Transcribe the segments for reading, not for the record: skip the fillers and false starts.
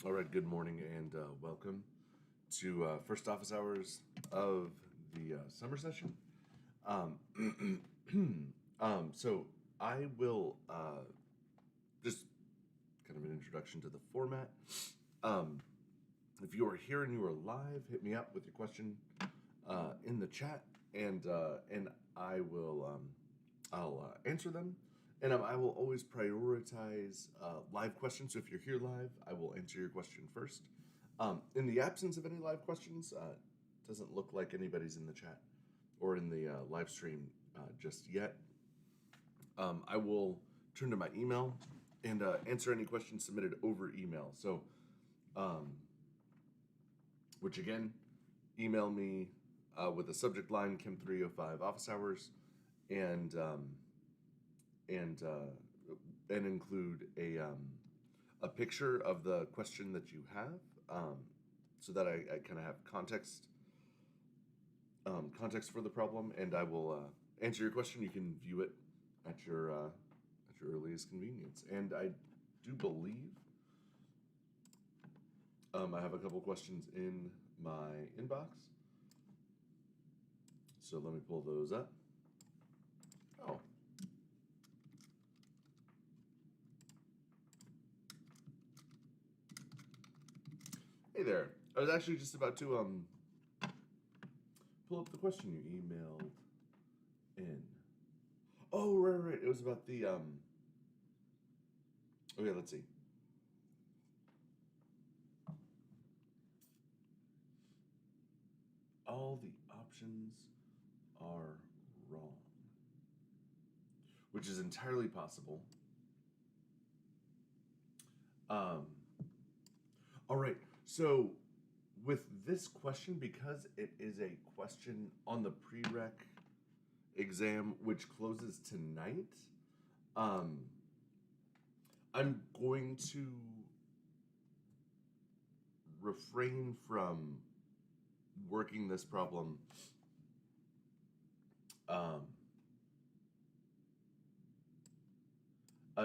All right, good morning and welcome to first office hours of the summer session. So I will just kind of an introduction to the format. If you are here and you are live, hit me up with your question in the chat, and I'll answer them. And I will always prioritize live questions. So if you're here live, I will answer your question first. In the absence of any live questions, doesn't look like anybody's in the chat or in the live stream just yet. I will turn to my email and answer any questions submitted over email. So, which again, email me with the subject line Chem 305 office hours, and include a picture of the question that you have, so that I kind of have context for the problem, and I will answer your question. You can view it at your earliest convenience. And I do believe I have a couple questions in my inbox, so let me pull those up. Oh. Hey there. I was actually just about to pull up the question you emailed in. Oh, right. It was about the okay, let's see. All the options are wrong, which is entirely possible. All right. So with this question, because it is a question on the Pre-Req exam, which closes tonight, I'm going to refrain from working this problem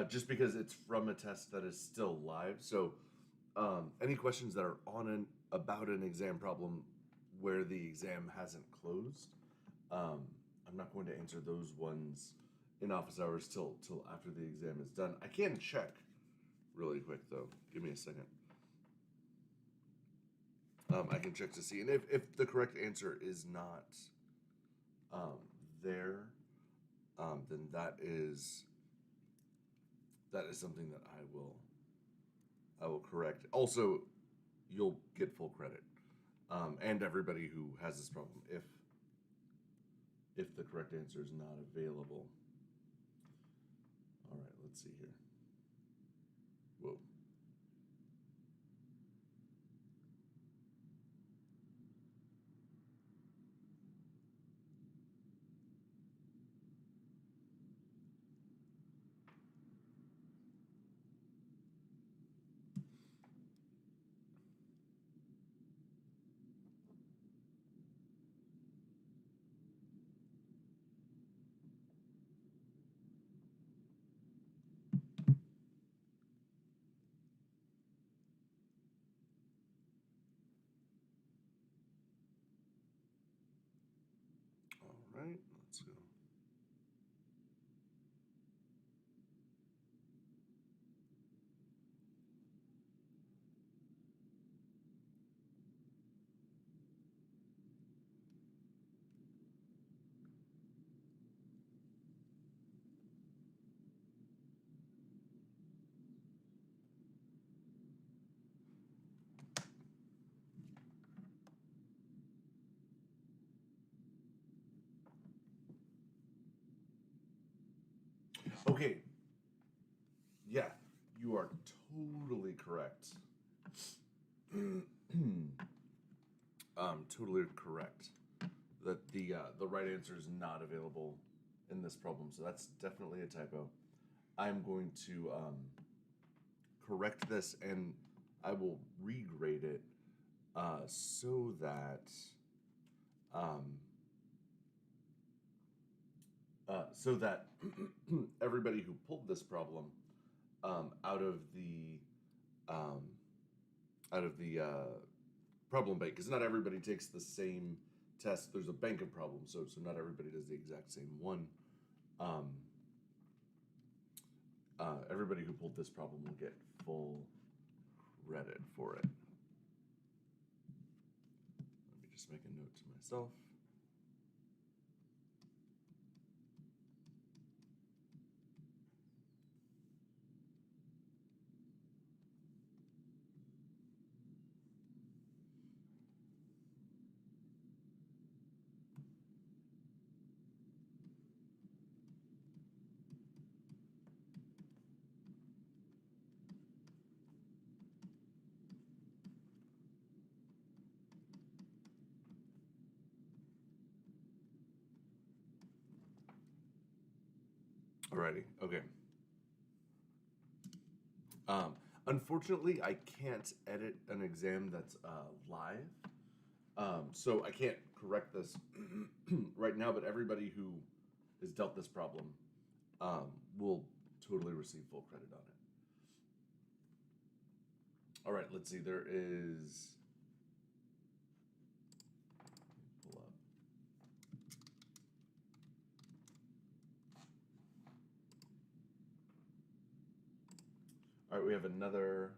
just because it's from a test that is still live. So any questions that are about an exam problem where the exam hasn't closed, I'm not going to answer those ones in office hours till after the exam is done. I can check really quick though. Give me a second. I can check to see, and if the correct answer is not there, then that is something that I will correct. Also, you'll get full credit, and everybody who has this problem if the correct answer is not available. All right, let's see here. Whoa. All right, let's go. Okay. Yeah, you are totally correct. Totally correct. That the right answer is not available in this problem, so that's definitely a typo. I'm going to correct this, and I will regrade it so that everybody who pulled this problem out of the out of the problem bank, because not everybody takes the same test. There's a bank of problems, so not everybody does the exact same one. Everybody who pulled this problem will get full credit for it. Let me just make a note to myself. Alrighty, okay. Unfortunately, I can't edit an exam that's live, so I can't correct this right now, but everybody who is dealt this problem will totally receive full credit on it. All right, let's see, there is... Pull up. All right, we have another...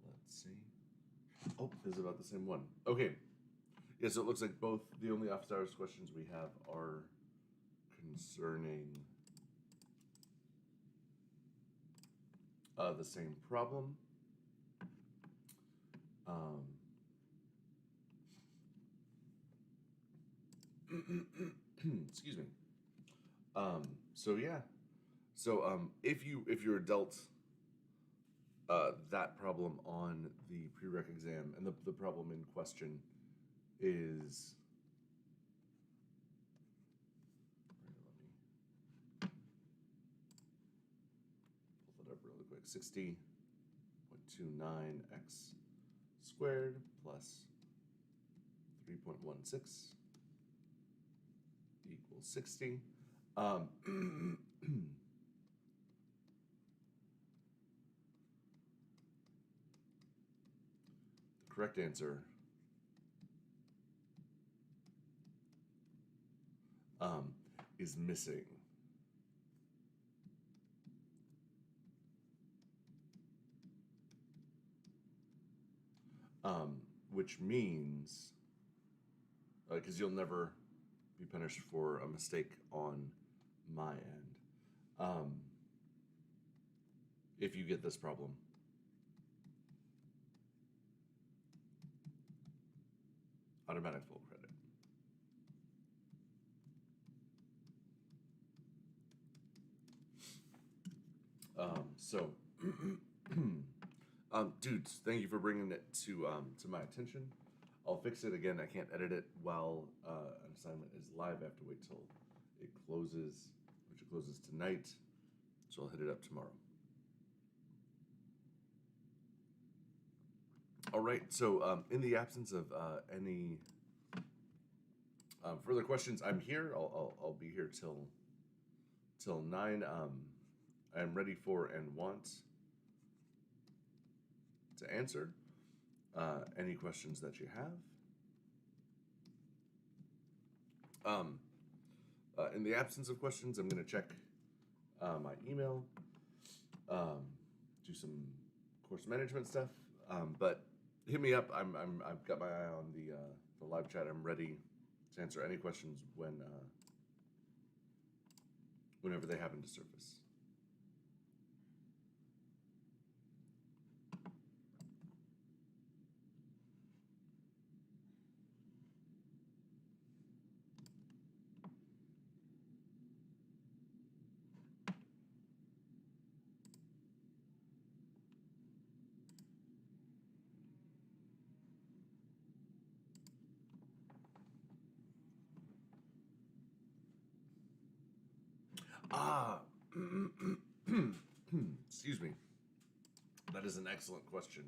Let's see. Oh, this is about the same one. Okay. Yeah, so it looks like both the only office hours questions we have are concerning the same problem. Excuse me. So yeah. So if you're dealt that problem on the pre-req exam, and the problem in question is, pull it up really quick, 60.29x squared plus 3.16 equals 60. The correct answer is missing. Which means, because you'll never be punished for a mistake on my end, if you get this problem. Automatic full credit. Dudes, thank you for bringing it to my attention. I'll fix it again. I can't edit it while an assignment is live. I have to wait till it closes, which it closes tonight. So I'll hit it up tomorrow. All right. So in the absence of any further questions, I'm here. I'll be here till 9. I'm ready for and want to answer any questions that you have. In the absence of questions, I'm going to check my email, do some course management stuff. But hit me up. I've got my eye on the live chat. I'm ready to answer any questions whenever they happen to surface. Excuse me. That is an excellent question.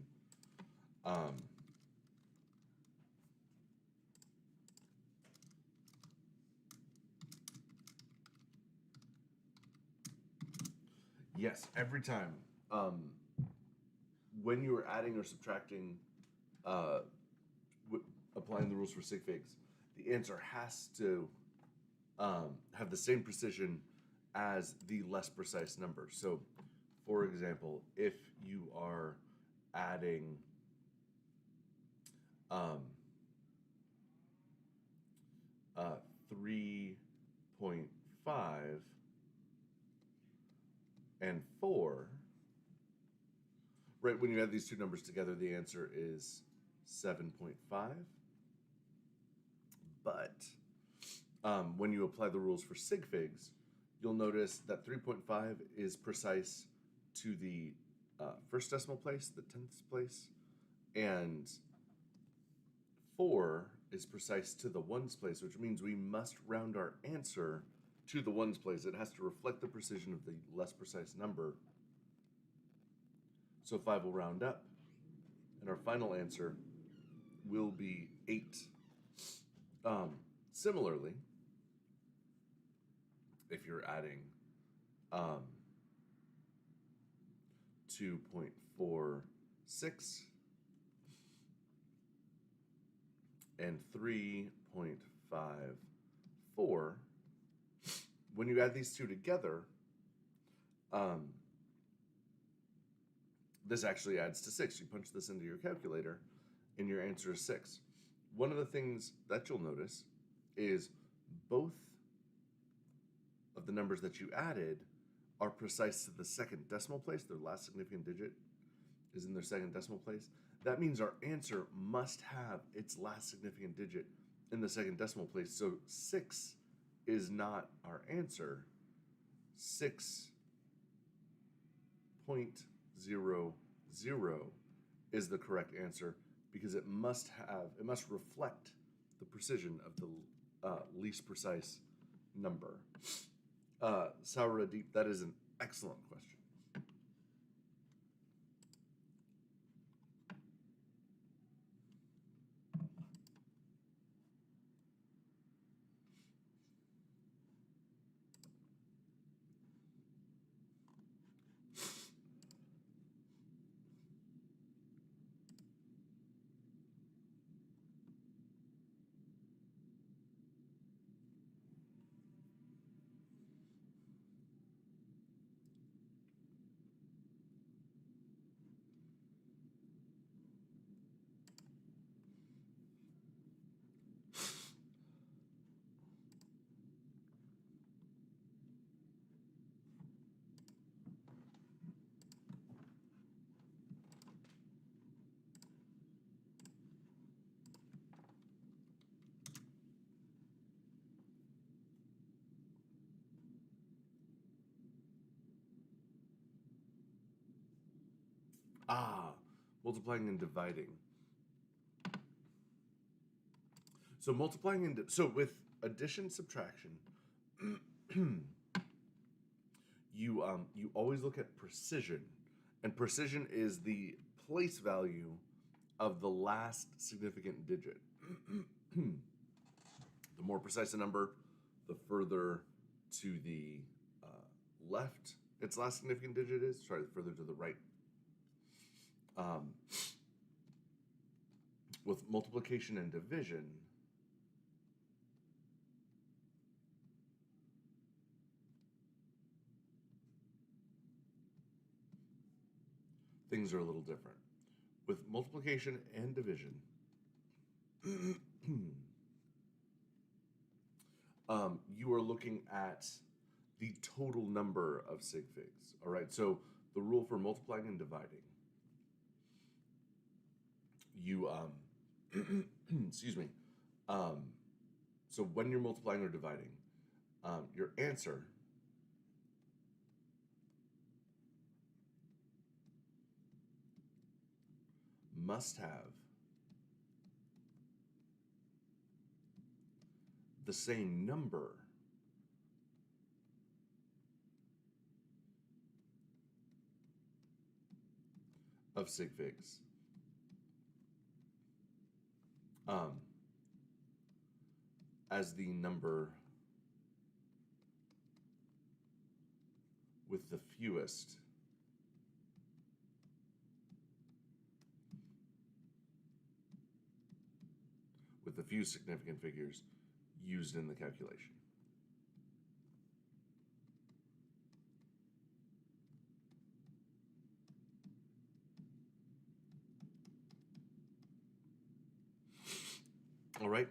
Yes, every time. when you are adding or subtracting, uh, applying the rules for sig figs, the answer has to have the same precision as the less precise number. So, for example, if you are adding 3.5 and 4, right, when you add these two numbers together, the answer is 7.5. But when you apply the rules for sig figs, you'll notice that 3.5 is precise to the first decimal place, the 10th place, and 4 is precise to the ones place, which means we must round our answer to the ones place. It has to reflect the precision of the less precise number. So 5 will round up, and our final answer will be 8. Similarly, if you're adding 2.46 and 3.54, when you add these two together, this actually adds to 6. You punch this into your calculator, and your answer is 6. One of the things that you'll notice is both of the numbers that you added are precise to the second decimal place. Their last significant digit is in their second decimal place. That means our answer must have its last significant digit in the second decimal place. So 6 is not our answer. 6.00 is the correct answer because it must reflect the precision of the least precise number. Saura Deep, that is an excellent question. Multiplying and dividing. So with addition, subtraction, you always look at precision, and precision is the place value of the last significant digit. The more precise a number, the further to the left its last significant digit is. Sorry, further to the right. With multiplication and division, things are a little different. With multiplication and division, you are looking at the total number of sig figs. All right, so the rule for multiplying and dividing, you excuse me. So when you're multiplying or dividing, your answer must have the same number of sig figs as the number with the fewest with a few significant figures used in the calculation. All right.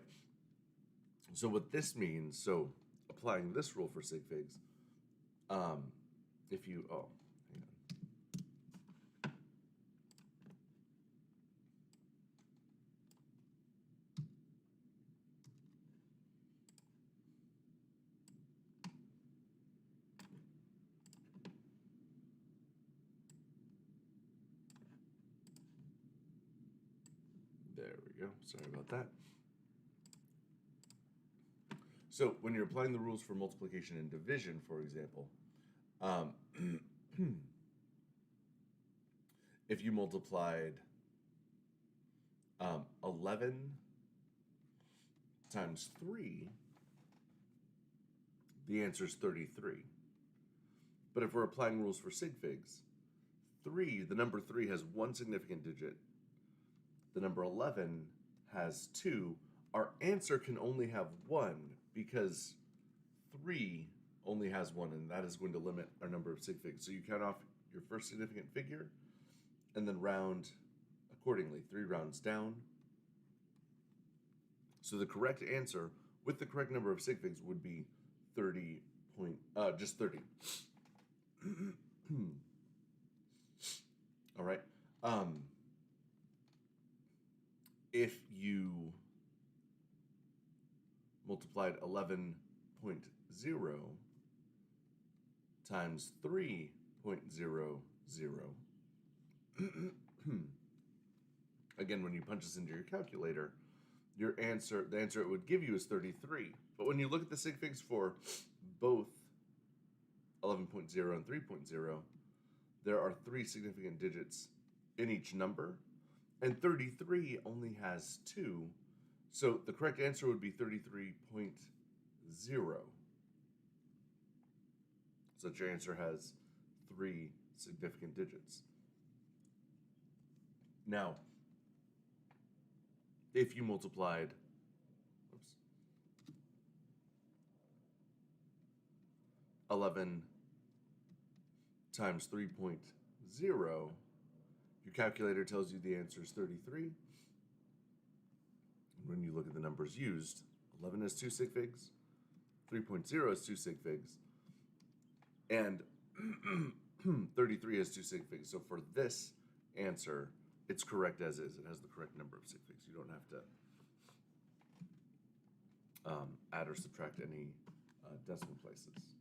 So what this means, so applying this rule for sig figs, if you, oh, hang on. There we go. Sorry about that. So when you're applying the rules for multiplication and division, for example, if you multiplied 11 times 3, the answer is 33. But if we're applying rules for sig figs, the number 3 has one significant digit. The number 11 has 2. Our answer can only have 1 because 3 only has 1, and that is going to limit our number of sig figs. So you count off your first significant figure and then round accordingly, 3 rounds down. So the correct answer with the correct number of sig figs would be 30 just 30. All right. If you multiplied 11.0 times 3.00, again, when you punch this into your calculator, the answer it would give you is 33. But when you look at the sig figs for both 11.0 and 3.0, there are 3 significant digits in each number, and 33 only has 2. So the correct answer would be 33.0. So your answer has 3 significant digits. Now, if you multiplied 11 times 3.0, your calculator tells you the answer is 33. When you look at the numbers used, 11 has 2 sig figs, 3.0 has 2 sig figs, and 33 has 2 sig figs. So for this answer, it's correct as is. It has the correct number of sig figs. You don't have to add or subtract any decimal places.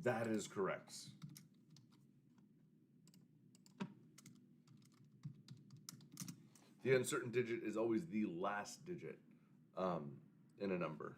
That is correct. The uncertain digit is always the last digit in a number.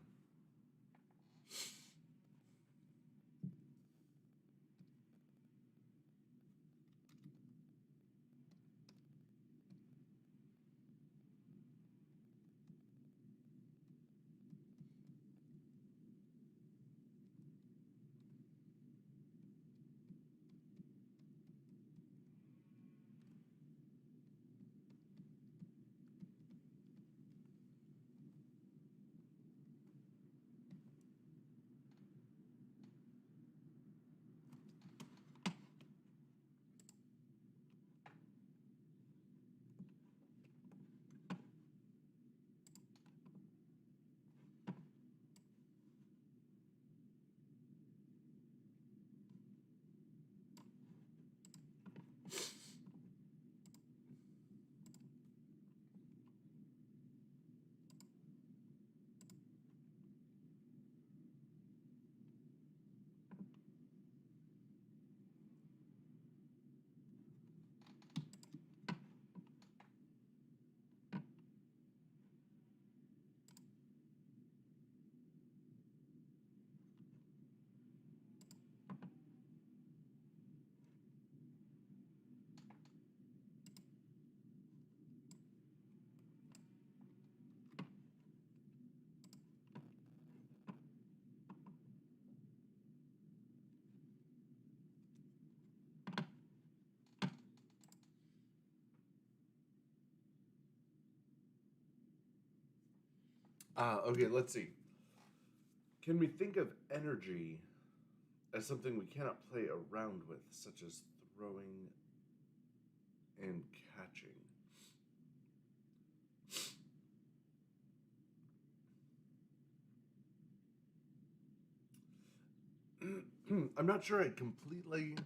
Okay, let's see. Can we think of energy as something we cannot play around with, such as throwing and catching? I'm not sure I completely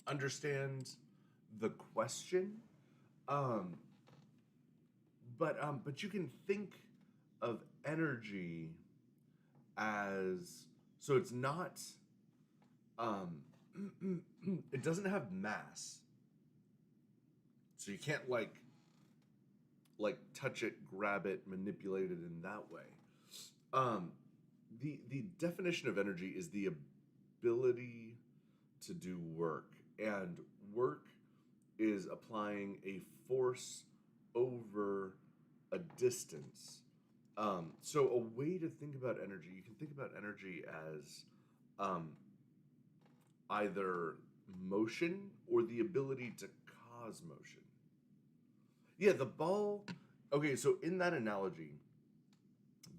understand the question, um, but you can think of energy as, so it's not um, it doesn't have mass, so you can't like touch it, grab it, manipulate it in that way. Um, the definition of energy is the ability to do work, and work is applying a force over a distance. So a way to think about energy, you can think about energy as um, either motion or the ability to cause motion. Yeah, the ball. Okay, so in that analogy,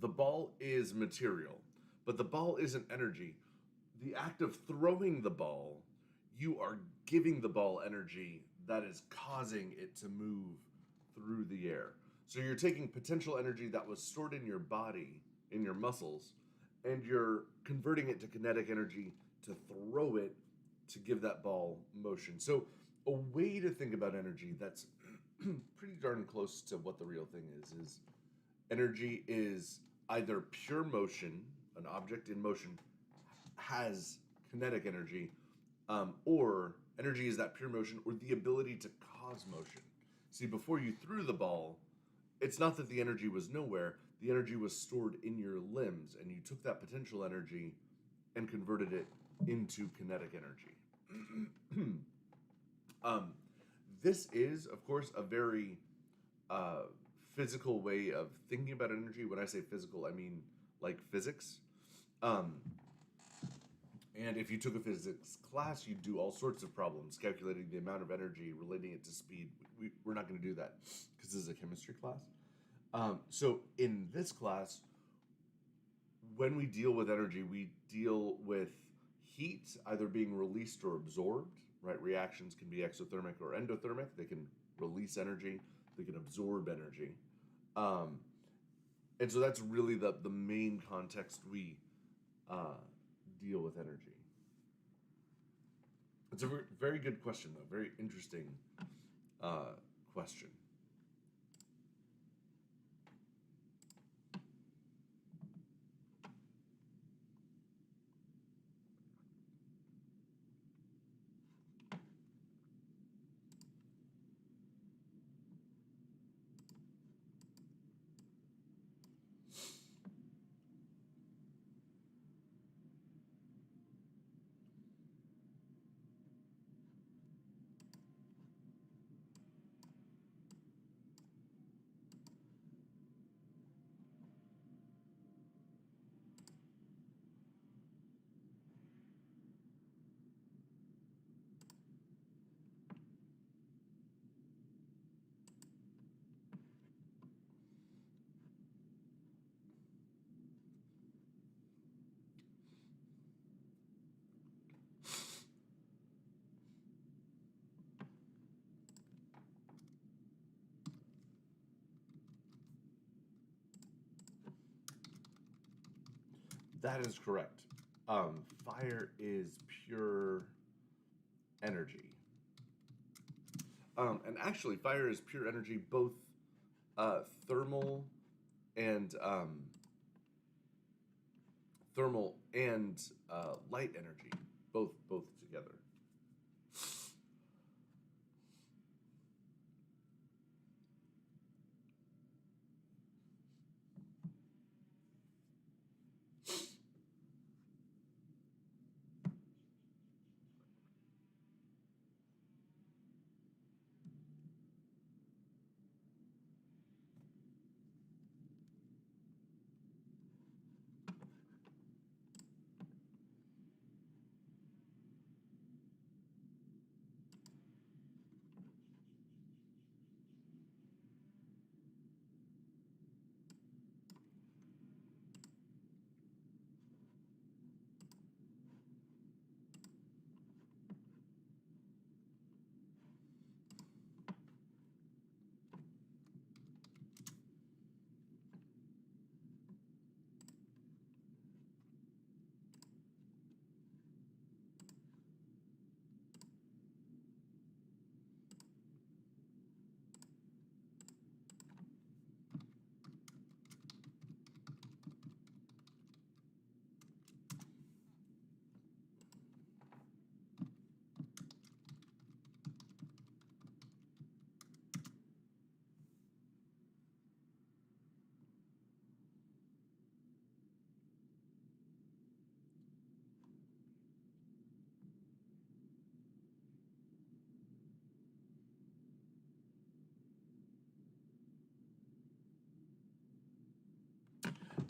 the ball is material, but the ball isn't energy. The act of throwing the ball, you are giving the ball energy that is causing it to move through the air. So you're taking potential energy that was stored in your body, in your muscles, and you're converting it to kinetic energy to throw it to give that ball motion. So a way to think about energy that's pretty darn close to what the real thing is energy is either pure motion, an object in motion has kinetic energy, or energy is that pure motion or the ability to cause motion. See, before you threw the ball, it's not that the energy was nowhere, the energy was stored in your limbs, and you took that potential energy and converted it into kinetic energy. um, this is, of course, a very uh, physical way of thinking about energy. When I say physical, I mean like physics. Um, and if you took a physics class, you'd do all sorts of problems calculating the amount of energy, relating it to speed. We're not going to do that because this is a chemistry class. So in this class, when we deal with energy, we deal with heat either being released or absorbed, right? Reactions can be exothermic or endothermic. They can release energy, they can absorb energy. Um, and so that's really the main context we uh, deal with energy. It's a very good question, though. Very interesting question. That is correct. Fire is pure energy. And actually, fire is pure energy, both thermal and light energy, both together.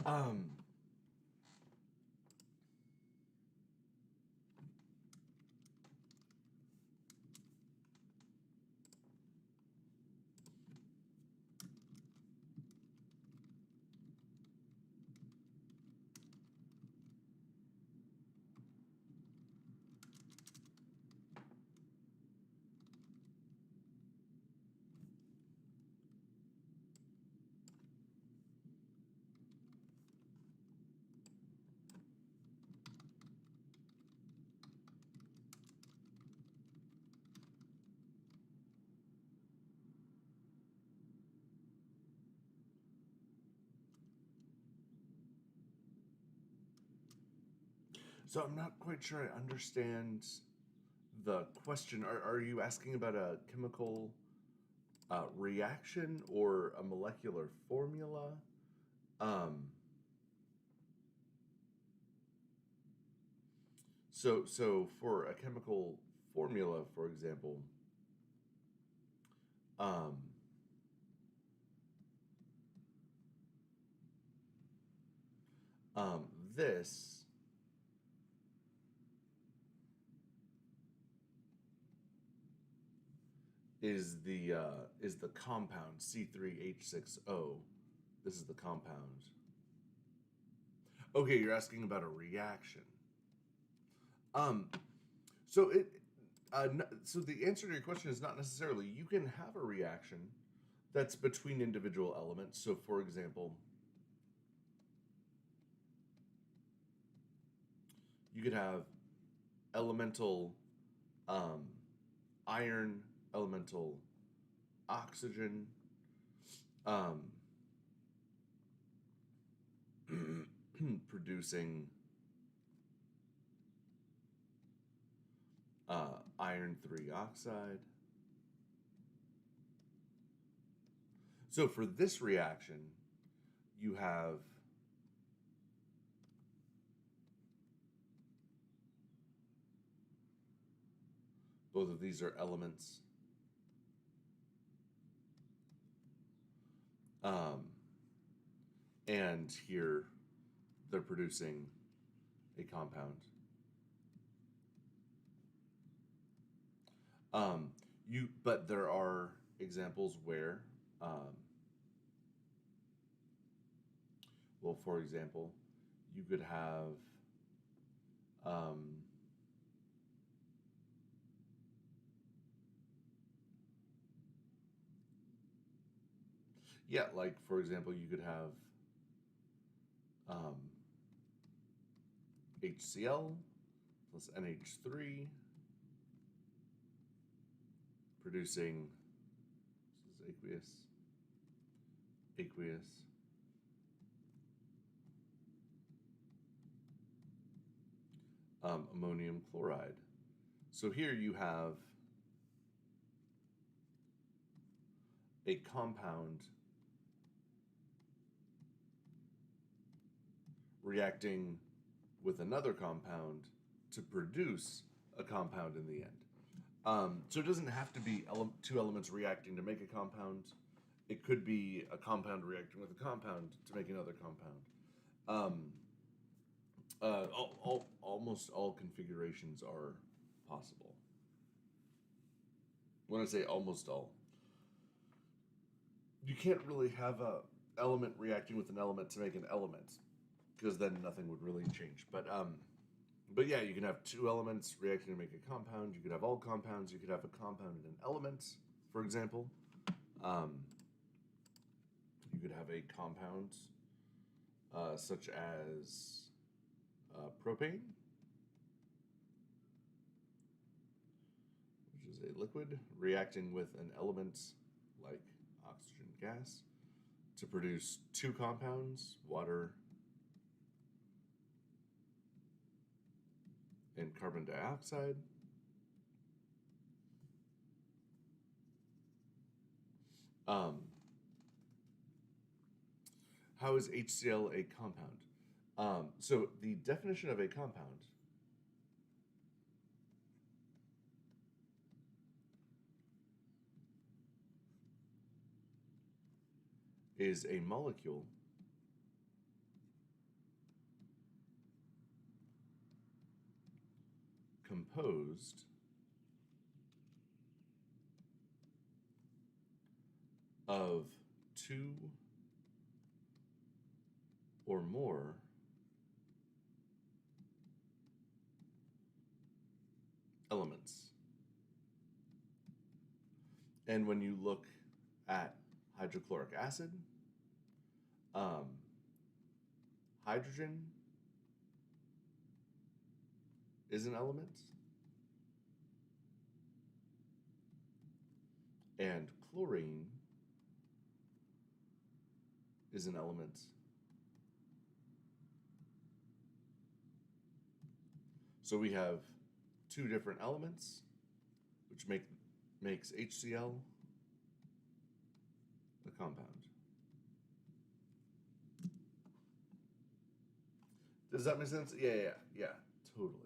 Um, so I'm not quite sure I understand the question. Are you asking about a chemical reaction or a molecular formula? Um, so for a chemical formula, for example, um, um, this is the compound C3H6O. This is the compound. Okay, you're asking about a reaction. Um, so it so the answer to your question is not necessarily. You can have a reaction that's between individual elements. So, for example, you could have elemental um, iron, elemental oxygen, um, producing iron 3 oxide. So for this reaction, you have both of these are elements. And here they're producing a compound. But there are examples where, well, for example, you could have yeah, like for example, you could have HCl plus NH3 producing, this is aqueous, ammonium chloride. So here you have a compound reacting with another compound to produce a compound in the end. So it doesn't have to be two elements reacting to make a compound. It could be a compound reacting with a compound to make another compound. Almost all configurations are possible. When I say almost all, you can't really have a element reacting with an element to make an element, because then nothing would really change. But yeah, you can have two elements reacting to make a compound. You could have all compounds. You could have a compound and an element, for example. You could have a compound such as propane, which is a liquid, reacting with an element like oxygen gas to produce two compounds, water and carbon dioxide. How is HCl a compound? So the definition of a compound is a molecule composed of two or more elements. And when you look at hydrochloric acid, hydrogen is an element, and chlorine is an element. So we have two different elements, which makes HCl a compound. Does that make sense? Yeah, totally.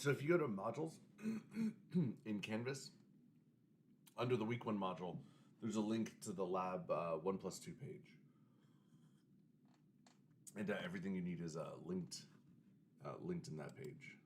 So if you go to modules in Canvas, under the week 1 module, there's a link to the lab 1+2 page. And everything you need is linked in that page.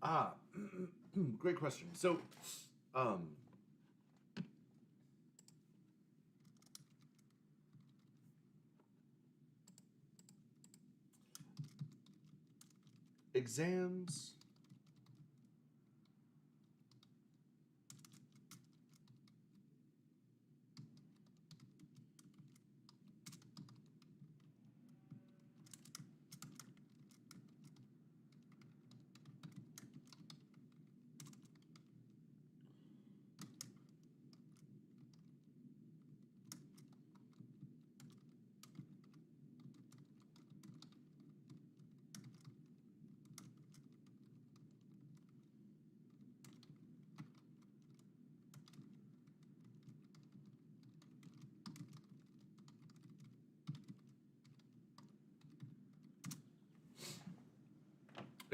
Ah, great question. So, um, exams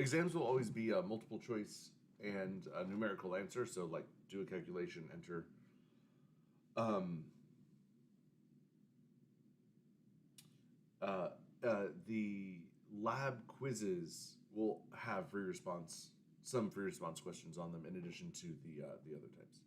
exams will always be a multiple choice and a numerical answer. So, like, do a calculation, enter. Um, uh, the lab quizzes will have free response, some free response questions on them, in addition to the other types.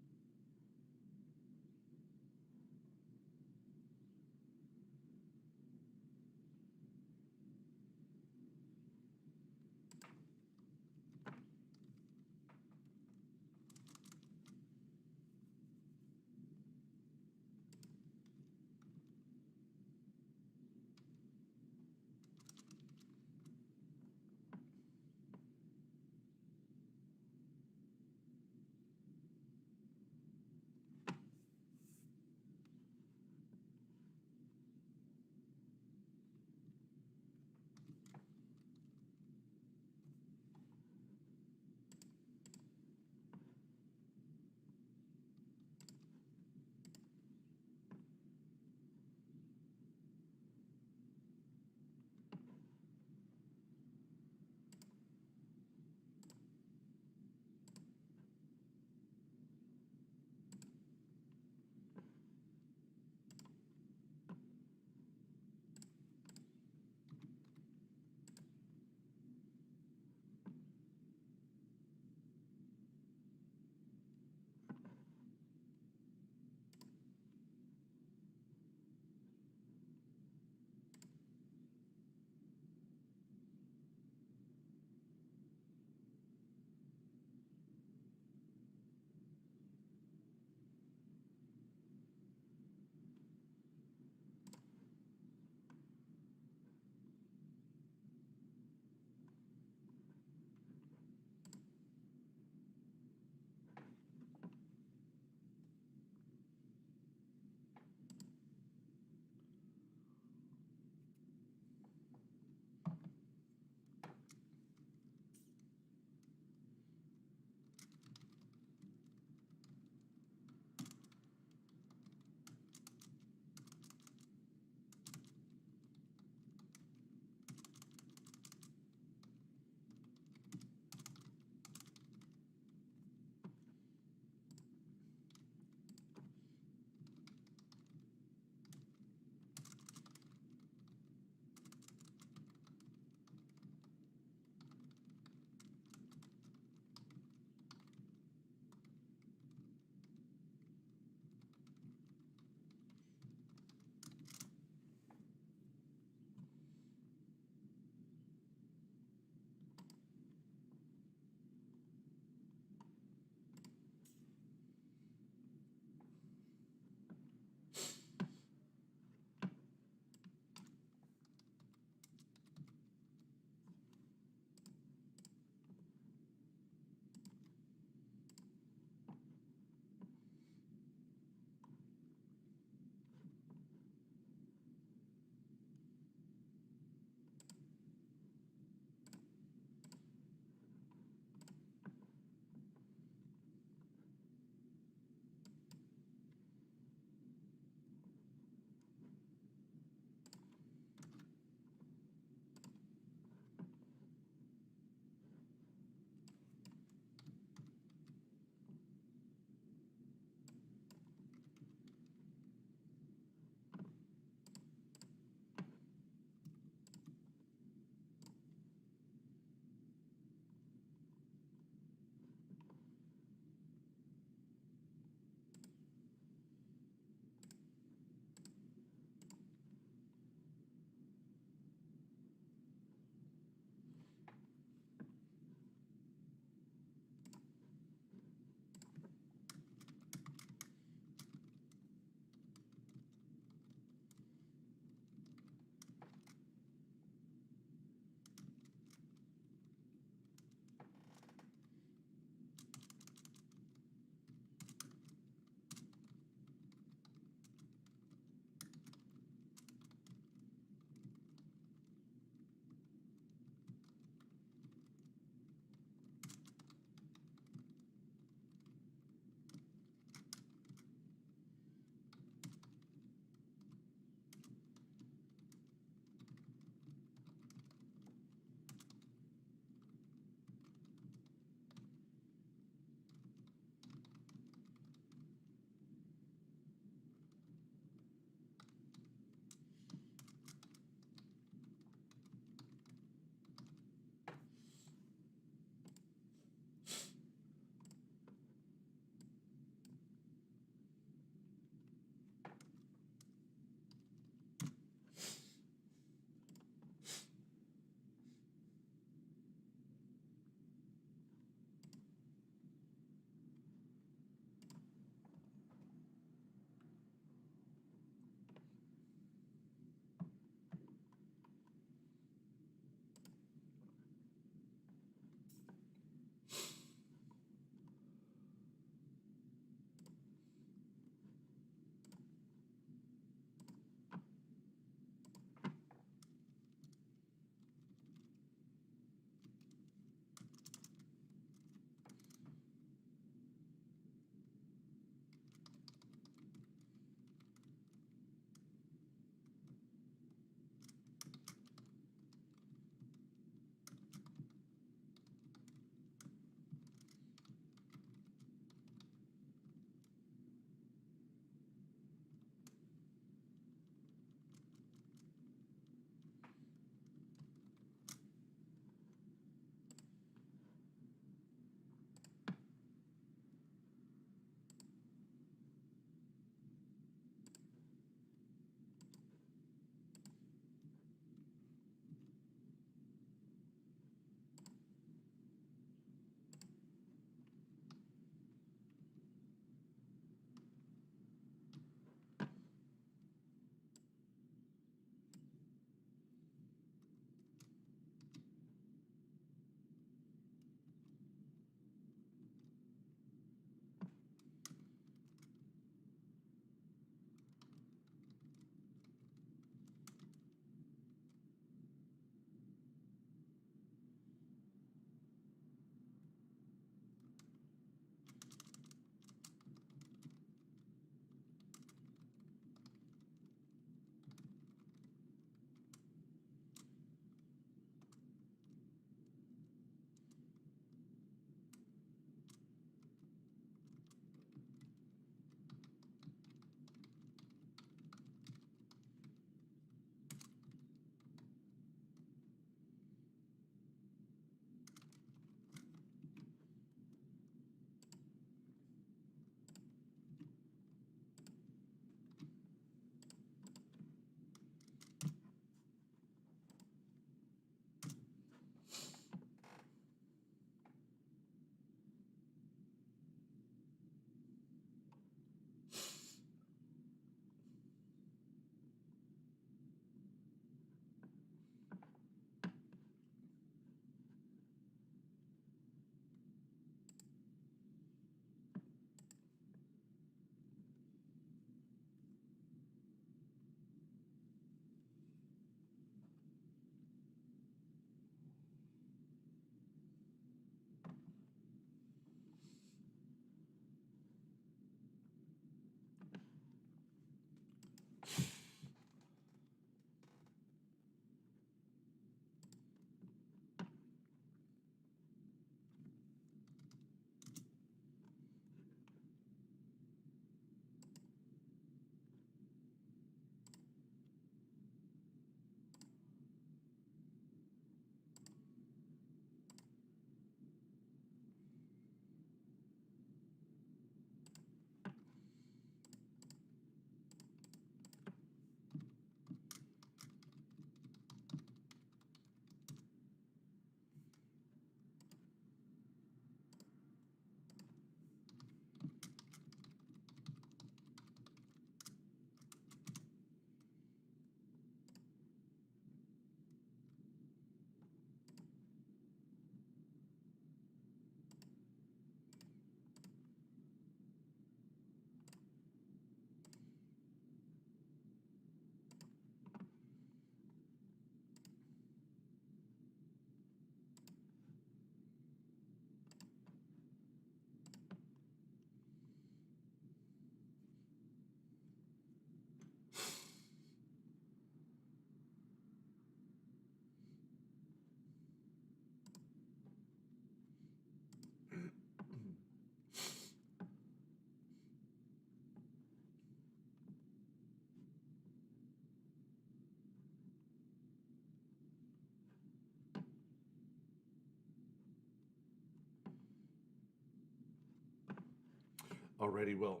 Alrighty, well,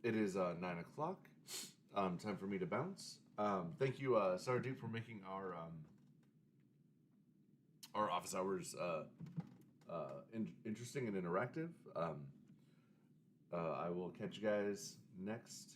it is 9 o'clock. Time for me to bounce. Thank you, Sardeep, for making our office hours interesting and interactive. I will catch you guys next